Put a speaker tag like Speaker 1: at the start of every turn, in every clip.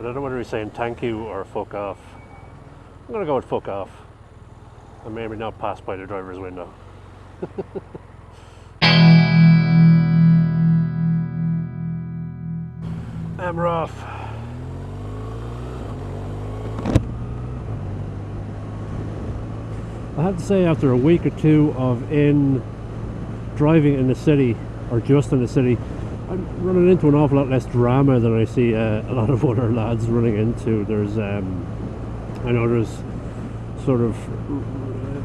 Speaker 1: I don't know whether he's saying thank you or fuck off. I'm gonna go with fuck off. And maybe not pass by the driver's window. And we're off. I have to say, after a week or two of driving in the city, or just in the city, I'm running into an awful lot less drama than I see a lot of other lads running into. There's, I know there's sort of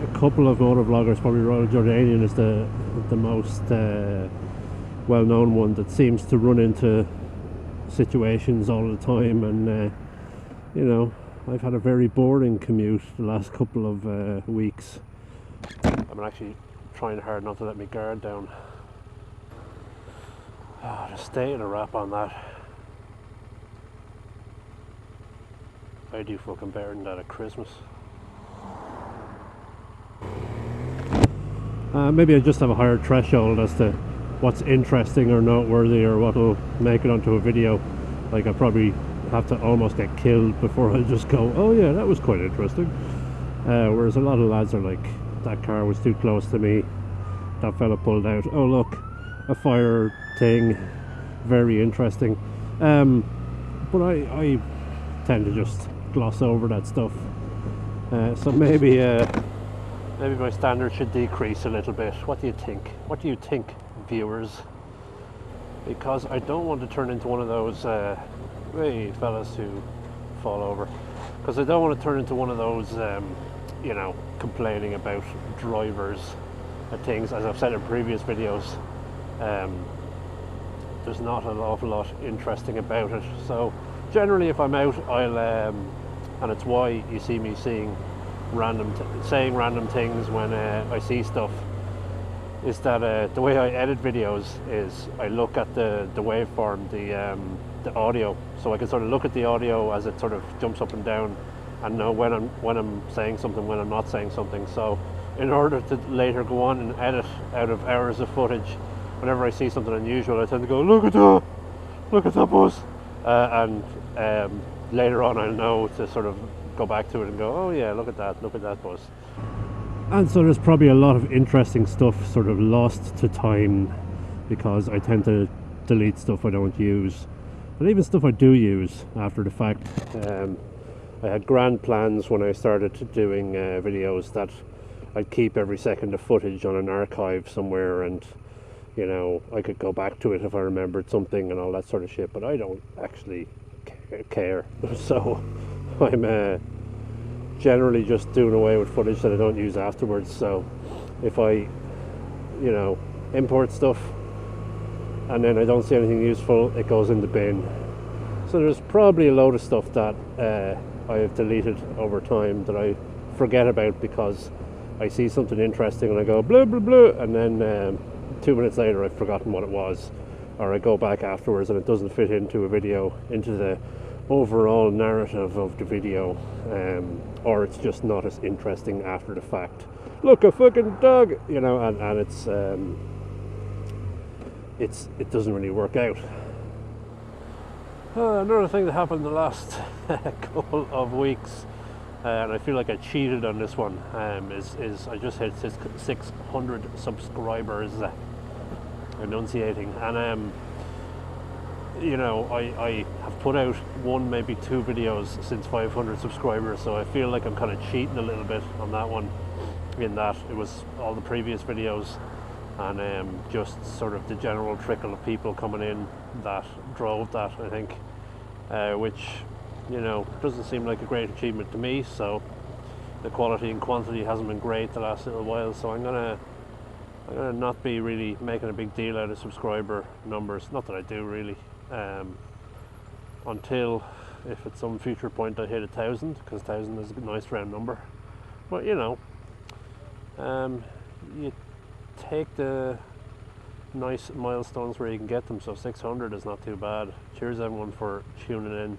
Speaker 1: a couple of motor vloggers, probably Royal Jordanian is the most well-known one, that seems to run into situations all the time, and you know, I've had a very boring commute the last couple of weeks. I'm actually trying hard not to let my guard down. Oh, just staying a wrap on that. I do fucking better than that at Christmas. Maybe I just have a higher threshold as to what's interesting or noteworthy or what'll make it onto a video. Like, I probably have to almost get killed before I just go, oh yeah, that was quite interesting. Whereas a lot of lads are like, that car was too close to me, that fella pulled out, oh look, a fire thing, very interesting. But I tend to just gloss over that stuff. So maybe my standards should decrease a little bit. What do you think? What do you think, viewers? Because I don't want to turn into one of those hey fellas who fall over, because I don't want to turn into one of those you know, complaining about drivers and things. As I've said in previous videos, there's not an awful lot interesting about it. So generally, if I'm out, I'll and it's why you see me saying random things when I see stuff, is that the way I edit videos is I look at the waveform, the audio, so I can sort of look at the audio as it sort of jumps up and down and know when I'm saying something, when I'm not saying something. So in order to later go on and edit out of hours of footage, whenever I see something unusual, I tend to go, look at that bus, and later on I'll know to sort of go back to it and go, oh yeah, look at that bus. And so there's probably a lot of interesting stuff sort of lost to time, because I tend to delete stuff I don't use, but even stuff I do use after the fact. I had grand plans when I started doing videos that I'd keep every second of footage on an archive somewhere, and you know, I could go back to it if I remembered something and all that sort of shit, but I don't actually care. So I'm generally just doing away with footage that I don't use afterwards. So if I, you know, import stuff and then I don't see anything useful, it goes in the bin. So there's probably a load of stuff that I have deleted over time that I forget about because I see something interesting and I go blah blah blah, and then 2 minutes later I've forgotten what it was, or I go back afterwards and it doesn't fit into a video, into the overall narrative of the video, or it's just not as interesting after the fact. Look, a fucking dog, you know, and it doesn't really work out. Another thing that happened in the last couple of weeks, and I feel like I cheated on this one, is I just hit 600 subscribers, enunciating, and you know, I have put out one, maybe two videos since 500 subscribers, so I feel like I'm kind of cheating a little bit on that one, in that it was all the previous videos and just sort of the general trickle of people coming in that drove that, I think, which, you know, doesn't seem like a great achievement to me. So the quality and quantity hasn't been great the last little while, so I'm gonna not be really making a big deal out of subscriber numbers, not that I do really, until if at some future point I hit 1,000, because 1,000 is a nice round number. But you know, you take the nice milestones where you can get them, so 600 is not too bad. Cheers everyone for tuning in.